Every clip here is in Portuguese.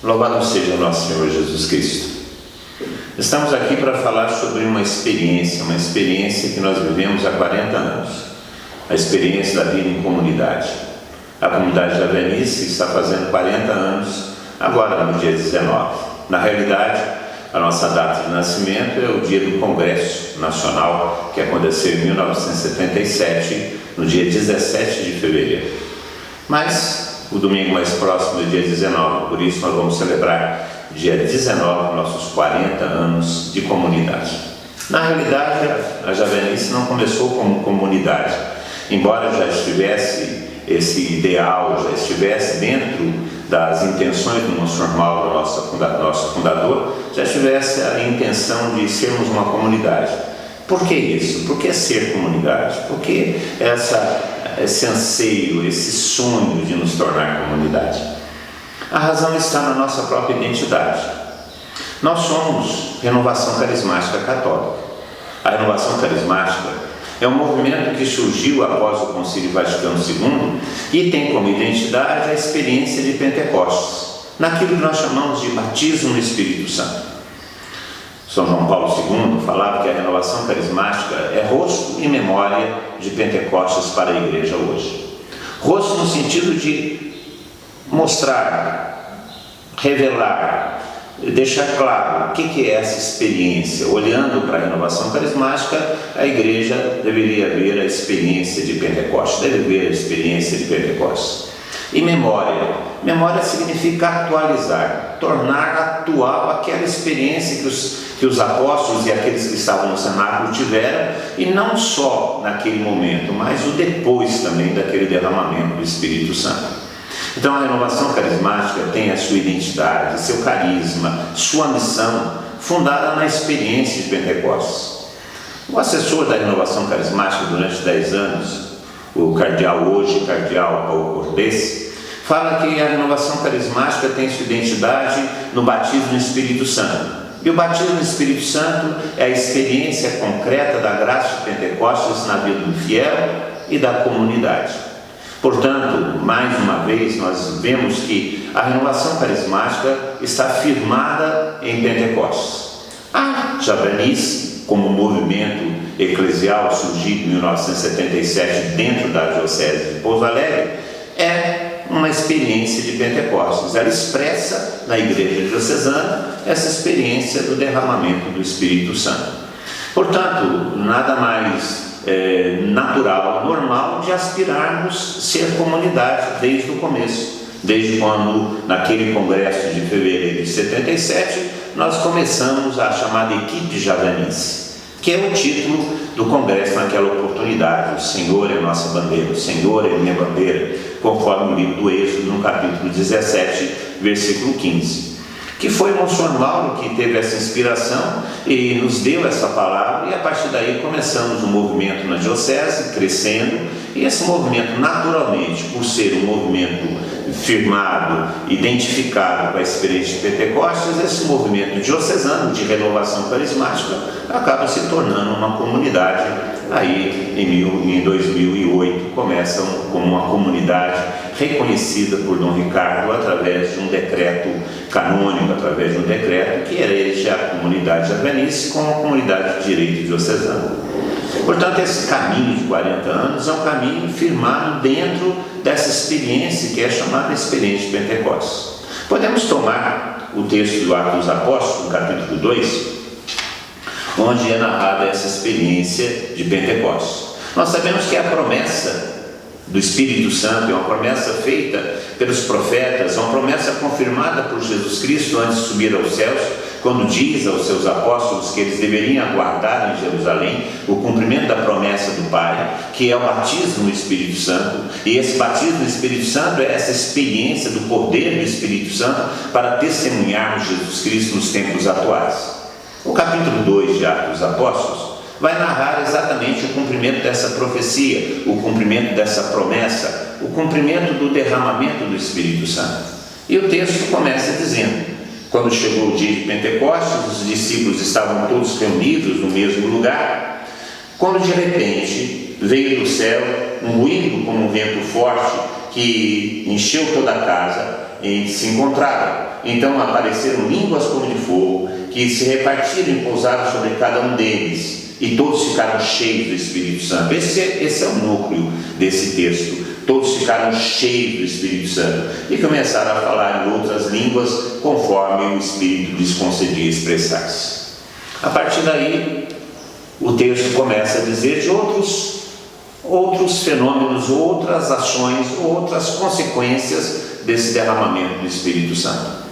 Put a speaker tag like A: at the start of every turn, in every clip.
A: Louvado seja o nosso Senhor Jesus Cristo. Estamos aqui para falar sobre uma experiência que nós vivemos há 40 anos, a experiência da vida em comunidade. A comunidade da Venice está fazendo 40 anos, agora no dia 19. Na realidade, a nossa data de nascimento é o dia do Congresso Nacional, que aconteceu em 1977, no dia 17 de fevereiro. Mas o domingo mais próximo é dia 19, por isso nós vamos celebrar dia 19 nossos 40 anos de comunidade. Na realidade, a Javenice não começou como comunidade, embora já estivesse esse ideal, já estivesse dentro das intenções do nosso normal, do nosso fundador, já tivesse a intenção de sermos uma comunidade. Por que isso? Por que ser comunidade? Por que esse anseio, esse sonho de nos tornar comunidade? A razão está na nossa própria identidade. Nós somos Renovação Carismática Católica. A Renovação Carismática é um movimento que surgiu após o Concílio Vaticano II e tem como identidade a experiência de Pentecostes, naquilo que nós chamamos de batismo no Espírito Santo. São João Paulo II falava que a renovação carismática é rosto e memória de Pentecostes para a igreja hoje. Rosto no sentido de mostrar, revelar, deixar claro o que é essa experiência. Olhando para a renovação carismática, a igreja deveria ver a experiência de Pentecostes, deve ver a experiência de Pentecostes. E memória. Memória significa atualizar, tornar atual aquela experiência que os apóstolos e aqueles que estavam no cenáculo tiveram, e não só naquele momento, mas o depois também daquele derramamento do Espírito Santo. Então a renovação carismática tem a sua identidade, seu carisma, sua missão, fundada na experiência de Pentecostes. O assessor da renovação carismática durante 10 anos, o cardeal Paulo Cordesse, fala que a renovação carismática tem sua identidade no batismo no Espírito Santo. E o batismo no Espírito Santo é a experiência concreta da graça de Pentecostes na vida do fiel e da comunidade. Portanto, mais uma vez, nós vemos que a renovação carismática está firmada em Pentecostes. A Javenice, como movimento eclesial surgido em 1977 dentro da Diocese de Pouso Alegre, é uma experiência de Pentecostes. Ela expressa na igreja diocesana essa experiência do derramamento do Espírito Santo. Portanto, nada mais natural, normal de aspirarmos ser comunidade desde o começo. Desde quando, naquele congresso de fevereiro de 77, nós começamos a chamada Equipe Javenice, que é o título do congresso naquela oportunidade. O Senhor é a nossa bandeira, o Senhor é a minha bandeira, conforme o livro do Êxodo, no capítulo 17, versículo 15. Que foi Monsenhor Mauro que teve essa inspiração e nos deu essa palavra, e a partir daí começamos um movimento na diocese, crescendo, e esse movimento, naturalmente, por ser um movimento firmado, identificado com a experiência de Pentecostes, esse movimento diocesano de renovação carismática acaba se tornando uma comunidade. Aí em 2008 começam como uma comunidade reconhecida por Dom Ricardo através de um decreto canônico, através de um decreto que elege a comunidade javenice como uma comunidade de direito diocesano. Portanto, esse caminho de 40 anos é um caminho firmado dentro dessa experiência que é chamada experiência de Pentecostes. Podemos tomar o texto do Atos dos Apóstolos, no capítulo 2, onde é narrada essa experiência de Pentecostes. Nós sabemos que a promessa do Espírito Santo é uma promessa feita pelos profetas, uma promessa confirmada por Jesus Cristo antes de subir aos céus, quando diz aos seus apóstolos que eles deveriam aguardar em Jerusalém o cumprimento da promessa do Pai, que é o batismo no Espírito Santo. E esse batismo no Espírito Santo é essa experiência do poder do Espírito Santo para testemunharmos Jesus Cristo nos tempos atuais. O capítulo 2 de Atos dos Apóstolos vai narrar exatamente o cumprimento dessa profecia, o cumprimento dessa promessa, o cumprimento do derramamento do Espírito Santo. E o texto começa dizendo: quando chegou o dia de Pentecostes, os discípulos estavam todos reunidos no mesmo lugar, quando de repente veio do céu um ruído como um vento forte que encheu toda a casa em que se encontrava. então apareceram línguas como de fogo, que se repartiram e pousaram sobre cada um deles, e todos ficaram cheios do Espírito Santo. Esse é o núcleo desse texto. Todos ficaram cheios do Espírito Santo e começaram a falar em outras línguas, conforme o Espírito lhes concedia expressar-se. A partir daí, o texto começa a dizer de outros fenômenos, outras ações, outras consequências desse derramamento do Espírito Santo.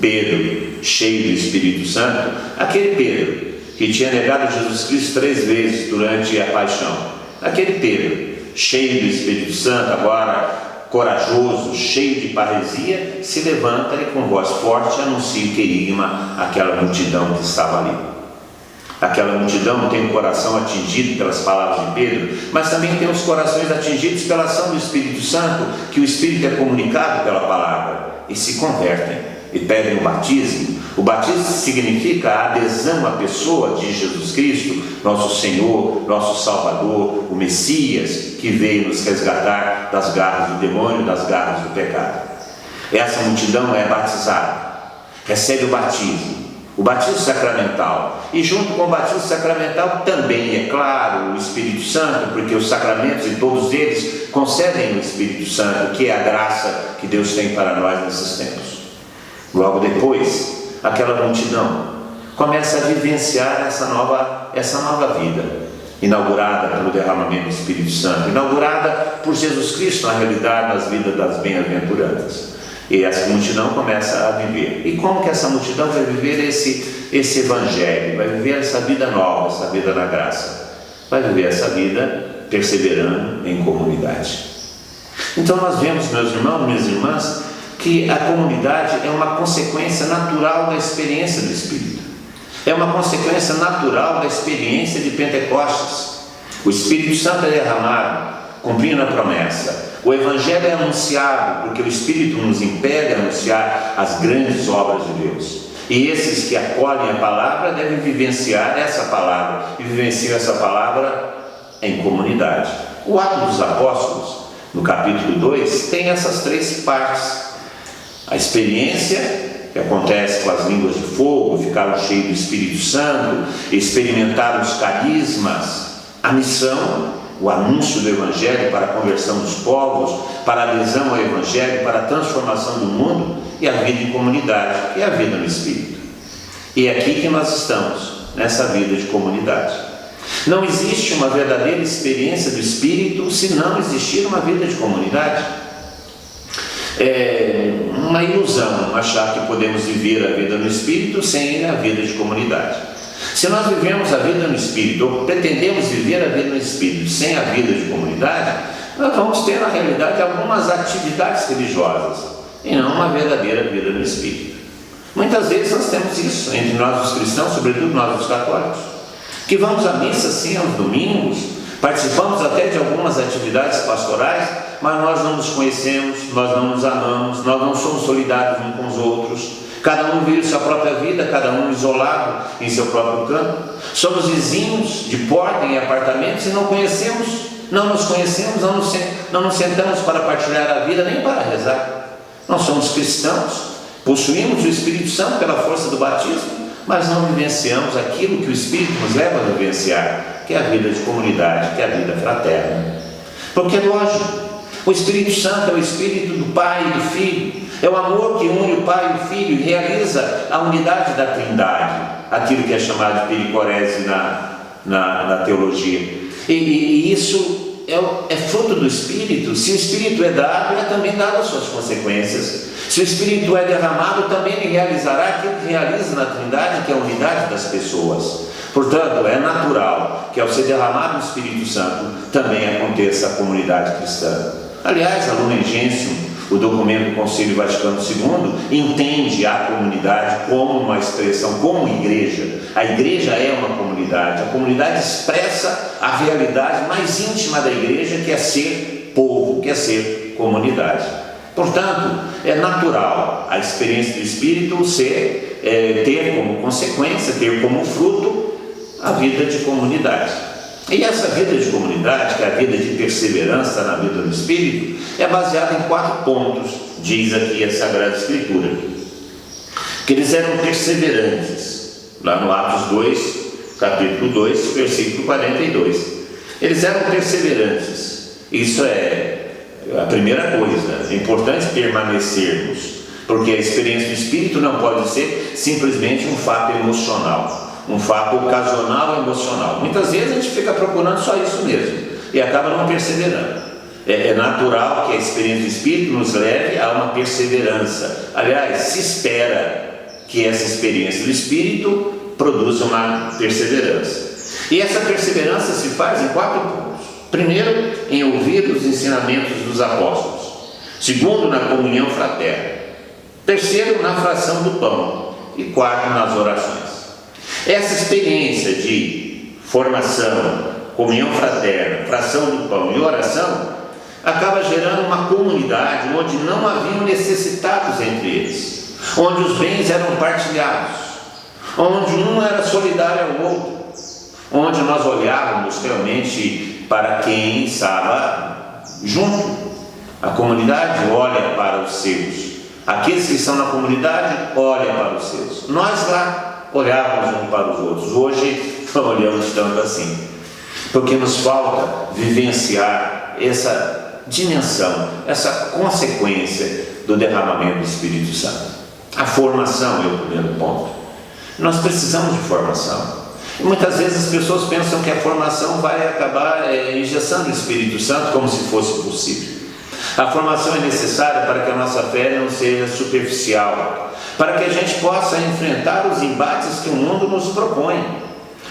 A: Pedro, cheio do Espírito Santo, aquele Pedro que tinha negado Jesus Cristo 3 vezes durante a paixão, aquele Pedro, cheio do Espírito Santo, agora corajoso, cheio de parresia, se levanta e com voz forte anuncia o querigma àquela multidão que estava ali. Aquela multidão tem o coração atingido pelas palavras de Pedro, mas também tem os corações atingidos pela ação do Espírito Santo, que o Espírito é comunicado pela palavra, e se convertem e pedem o batismo. O batismo significa a adesão à pessoa de Jesus Cristo, nosso Senhor, nosso Salvador, o Messias, que veio nos resgatar das garras do demônio, das garras do pecado. Essa multidão é batizada, recebe o batismo sacramental, e junto com o batismo sacramental também, é claro, o Espírito Santo, porque os sacramentos e todos eles concedem o Espírito Santo, que é a graça que Deus tem para nós nesses tempos. Logo depois, aquela multidão começa a vivenciar essa nova vida, inaugurada pelo derramamento do Espírito Santo, inaugurada por Jesus Cristo, na realidade, nas vidas das bem-aventuranças. E essa multidão começa a viver. E como que essa multidão vai viver esse evangelho? Vai viver essa vida nova, essa vida na graça. Vai viver essa vida perseverando em comunidade. Então nós vemos, meus irmãos, minhas irmãs, que a comunidade é uma consequência natural da experiência do Espírito. É uma consequência natural da experiência de Pentecostes. O Espírito Santo é derramado, cumprindo a promessa. O Evangelho é anunciado, porque o Espírito nos impele a anunciar as grandes obras de Deus. E esses que acolhem a palavra devem vivenciar essa palavra, e vivenciam essa palavra em comunidade. O Atos dos Apóstolos, no capítulo 2, tem essas 3 partes. A experiência, que acontece com as línguas de fogo, ficaram cheios do Espírito Santo, experimentaram os carismas. A missão, o anúncio do Evangelho para a conversão dos povos, para a adesão ao Evangelho, para a transformação do mundo, e a vida em comunidade, que é a vida no Espírito. E é aqui que nós estamos, nessa vida de comunidade. Não existe uma verdadeira experiência do Espírito se não existir uma vida de comunidade. É uma ilusão achar que podemos viver a vida no Espírito sem a vida de comunidade. Se nós vivemos a vida no Espírito, ou pretendemos viver a vida no Espírito sem a vida de comunidade, nós vamos ter na realidade algumas atividades religiosas e não uma verdadeira vida no Espírito. Muitas vezes nós temos isso entre nós os cristãos, sobretudo nós os católicos, que vamos à missa sim aos domingos, participamos até de algumas atividades pastorais, mas nós não nos conhecemos, nós não nos amamos, nós não somos solidários uns com os outros. Cada um vive sua própria vida, cada um isolado em seu próprio campo. Somos vizinhos de porta em apartamentos e não nos conhecemos, não nos sentamos para partilhar a vida, nem para rezar. Nós somos cristãos, possuímos o Espírito Santo pela força do batismo, mas não vivenciamos aquilo que o Espírito nos leva a vivenciar, que é a vida de comunidade, que é a vida fraterna. Porque é lógico, o Espírito Santo é o Espírito do Pai e do Filho, é o amor que une o Pai e o Filho e realiza a unidade da Trindade, aquilo que é chamado de pericorese na teologia. E isso é fruto do Espírito. Se o Espírito é dado, é também dado as suas consequências. Se o Espírito é derramado, também ele realizará aquilo que realiza na Trindade, que é a unidade das pessoas. Portanto, é natural que ao ser derramado o Espírito Santo, também aconteça a comunidade cristã. Aliás, a Lumen Gentium, o documento do Concílio Vaticano II, entende a comunidade como uma expressão, como igreja. A igreja é uma comunidade. A comunidade expressa a realidade mais íntima da igreja, que é ser povo, que é ser comunidade. Portanto, é natural a experiência do Espírito ter como consequência, ter como fruto a vida de comunidade. E essa vida de comunidade, que é a vida de perseverança na vida do Espírito, é baseada em 4 pontos, diz aqui a Sagrada Escritura. que eles eram perseverantes, lá no Atos 2, capítulo 2, versículo 42. Eles eram perseverantes. Isso é a primeira coisa. É importante permanecermos, porque a experiência do Espírito não pode ser simplesmente um fato emocional, um fato ocasional emocional. Muitas vezes a gente fica procurando só isso mesmo e acaba não perseverando. É natural que a experiência do Espírito nos leve a uma perseverança. Aliás, se espera que essa experiência do Espírito produza uma perseverança. E essa perseverança se faz em 4 pontos. Primeiro, em ouvir os ensinamentos dos apóstolos. Segundo, na comunhão fraterna. Terceiro, na fração do pão. E quarto, nas orações. Essa experiência de formação, comunhão fraterna, fração do pão e oração acaba gerando uma comunidade onde não haviam necessitados entre eles, onde os bens eram partilhados, onde um era solidário ao outro, onde nós olhávamos realmente para quem estava junto. A comunidade olha para os seus. Aqueles que estão na comunidade olham para os seus. Nós lá olhávamos uns para os outros. Hoje não olhamos tanto assim, porque nos falta vivenciar essa dimensão, essa consequência do derramamento do Espírito Santo. A formação é o primeiro ponto. Nós precisamos de formação. E muitas vezes as pessoas pensam que a formação vai acabar engessando o Espírito Santo como se fosse possível. A formação é necessária para que a nossa fé não seja superficial, para que a gente possa enfrentar os embates que o mundo nos propõe.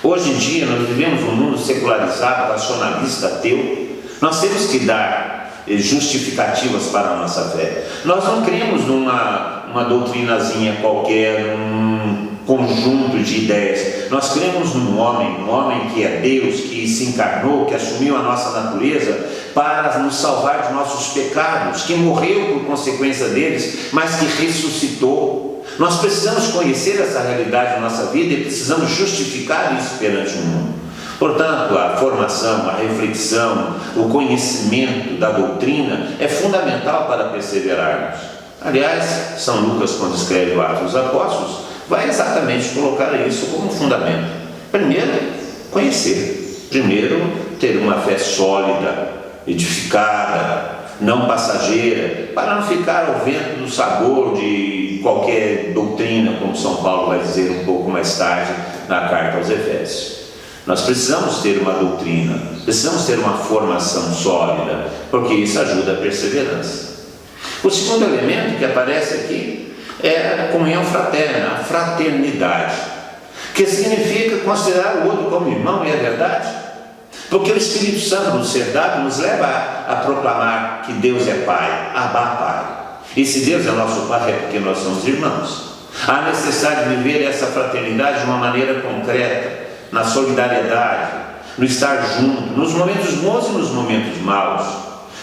A: Hoje em dia nós vivemos um mundo secularizado, racionalista, ateu. Nós temos que dar justificativas para a nossa fé. Nós não cremos numa doutrinazinha qualquer, num conjunto de ideias. Nós cremos num homem, um homem que é Deus, que se encarnou, que assumiu a nossa natureza para nos salvar de nossos pecados, que morreu por consequência deles, mas que ressuscitou. Nós precisamos conhecer essa realidade da nossa vida e precisamos justificar isso perante o mundo. Portanto, a formação, a reflexão, o conhecimento da doutrina é fundamental para perseverarmos. Aliás, São Lucas, quando escreve o Atos dos Apóstolos, vai exatamente colocar isso como fundamento. Primeiro, conhecer. Primeiro, ter uma fé sólida, edificada, não passageira, para não ficar ao vento do sabor de qualquer doutrina, como São Paulo vai dizer um pouco mais tarde na carta aos Efésios. Nós precisamos ter uma doutrina, precisamos ter uma formação sólida, porque isso ajuda a perseverança. O segundo elemento que aparece aqui é a comunhão fraterna, a fraternidade, que significa considerar o outro como irmão, e é verdade, porque o Espírito Santo nos ser dado nos leva a proclamar que Deus é Pai, Abá Pai. E se Deus é nosso Pai, é porque nós somos irmãos. Há necessidade de viver essa fraternidade de uma maneira concreta, na solidariedade, no estar junto, nos momentos bons e nos momentos maus.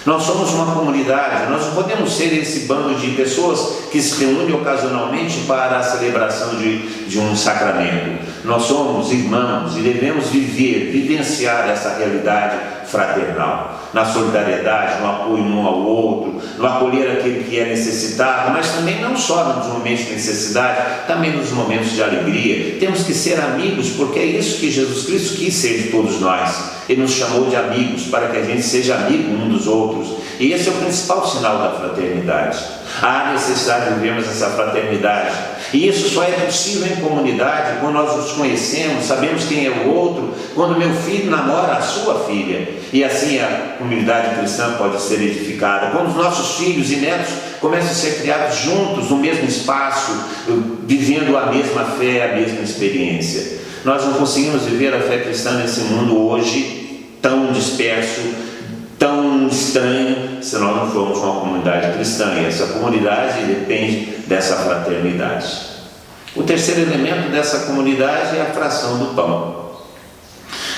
A: Nós somos uma comunidade, nós não podemos ser esse bando de pessoas que se reúnem ocasionalmente para a celebração de um sacramento. Nós somos irmãos e devemos vivenciar essa realidade fraternal, na solidariedade, no apoio um ao outro, no acolher aquele que é necessitado, mas também não só nos momentos de necessidade, também nos momentos de alegria. Temos que ser amigos, porque é isso que Jesus Cristo quis ser de todos nós. Ele nos chamou de amigos, para que a gente seja amigo um dos outros, e esse é o principal sinal da fraternidade. Há necessidade de vivermos essa fraternidade, e isso só é possível em comunidade, quando nós nos conhecemos, sabemos quem é o outro, quando meu filho namora a sua filha, e assim a comunidade cristã pode ser edificada, quando os nossos filhos e netos começam a ser criados juntos, no mesmo espaço, vivendo a mesma fé, a mesma experiência. Nós não conseguimos viver a fé cristã nesse mundo hoje tão disperso, tão estranho, se nós não formos uma comunidade cristã, e essa comunidade depende dessa fraternidade. O terceiro elemento dessa comunidade é a fração do pão.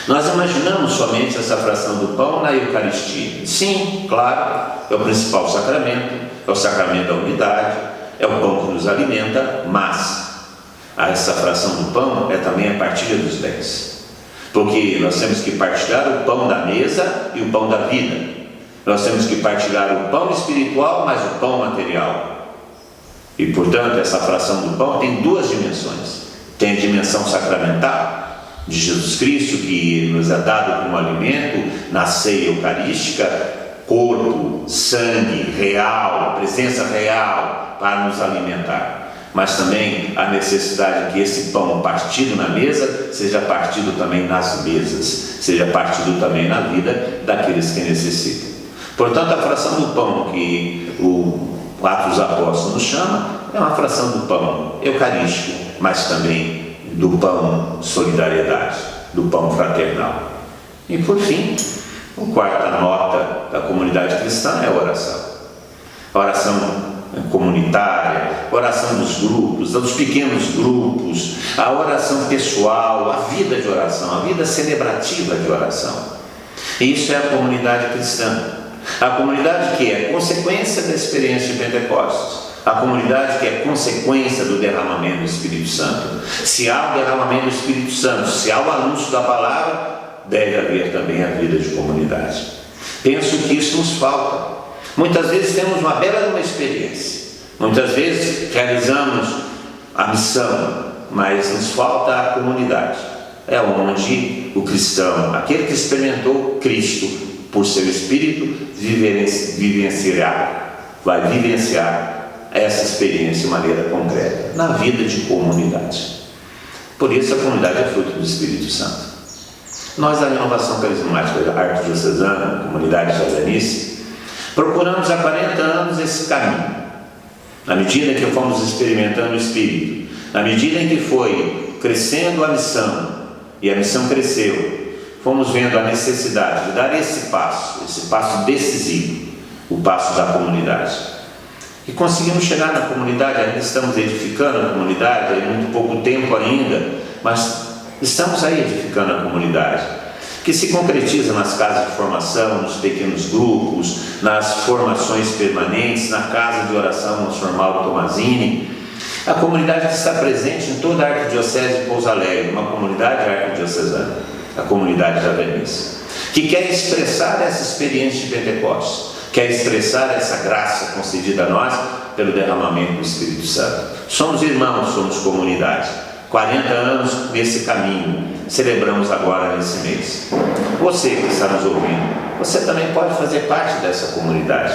A: Nós imaginamos somente essa fração do pão na Eucaristia. Sim, claro, é o principal sacramento, é o sacramento da unidade, é o pão que nos alimenta, mas essa fração do pão é também a partilha dos bens, porque nós temos que partilhar o pão da mesa e o pão da vida. Nós temos que partilhar o pão espiritual, mas o pão material. E, portanto, essa fração do pão tem duas dimensões. Tem a dimensão sacramental de Jesus Cristo, que nos é dado como alimento na ceia eucarística, corpo, sangue real, presença real para nos alimentar. Mas também a necessidade que esse pão partido na mesa seja partido também nas mesas, seja partido também na vida daqueles que necessitam. Portanto, a fração do pão que o Atos dos Apóstolos nos chama é uma fração do pão eucarístico, mas também do pão solidariedade, do pão fraternal. E por fim, a quarta nota da comunidade cristã é a oração. A oração comunitária, a oração dos grupos, dos pequenos grupos, a oração pessoal, a vida de oração, a vida celebrativa de oração. E isso é a comunidade cristã. A comunidade que é consequência da experiência de Pentecostes. A comunidade que é consequência do derramamento do Espírito Santo. Se há o derramamento do Espírito Santo, se há o anúncio da palavra, deve haver também a vida de comunidade. Penso que isso nos falta. Muitas vezes temos uma bela experiência, muitas vezes realizamos a missão, mas nos falta a comunidade. É onde o cristão, aquele que experimentou Cristo por seu Espírito, vai vivenciar essa experiência de maneira concreta, na vida de comunidade. Por isso a comunidade é fruto do Espírito Santo. Nós da Renovação Carismática Arquidiocesana, comunidade jazanice, procuramos há 40 anos esse caminho. Na medida em que fomos experimentando o Espírito, na medida em que foi crescendo a missão, e a missão cresceu, fomos vendo a necessidade de dar esse passo decisivo, o passo da comunidade. E conseguimos chegar na comunidade, ainda estamos edificando a comunidade, há muito pouco tempo ainda, mas estamos aí edificando a comunidade, que se concretiza nas casas de formação, nos pequenos grupos, nas formações permanentes, na casa de oração Monsenhor Mauro Tomazini. A comunidade que está presente em toda a Arquidiocese de Pouso Alegre, uma comunidade arquidiocesana, a comunidade jazanice, que quer expressar essa experiência de Pentecostes, quer expressar essa graça concedida a nós pelo derramamento do Espírito Santo. Somos irmãos, somos comunidade. 40 anos nesse caminho, celebramos agora nesse mês. Você que está nos ouvindo, você também pode fazer parte dessa comunidade.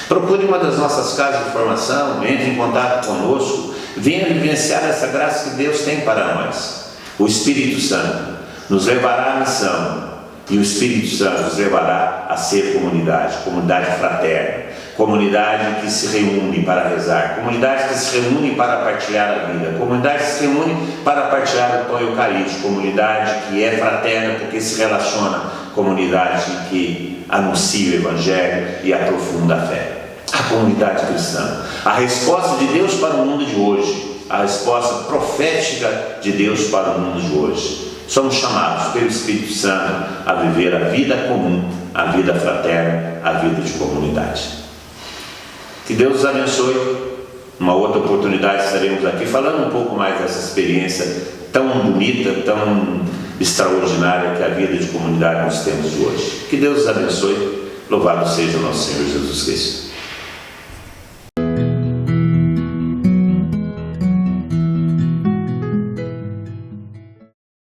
A: Procure uma das nossas casas de formação, entre em contato conosco, venha vivenciar essa graça que Deus tem para nós. O Espírito Santo nos levará à missão, e o Espírito Santo nos levará a ser comunidade, comunidade fraterna, comunidade que se reúne para rezar, comunidade que se reúne para partilhar a vida, comunidade que se reúne para partilhar o pão eucarístico, comunidade que é fraterna porque se relaciona, comunidade que anuncia o Evangelho e aprofunda a fé. A comunidade cristã, a resposta de Deus para o mundo de hoje, a resposta profética de Deus para o mundo de hoje. Somos chamados pelo Espírito Santo a viver a vida comum, a vida fraterna, a vida de comunidade. Que Deus os abençoe. Numa outra oportunidade estaremos aqui falando um pouco mais dessa experiência tão bonita, tão extraordinária que é a vida de comunidade nos tempos de hoje. Que Deus os abençoe. Louvado seja o nosso Senhor Jesus Cristo.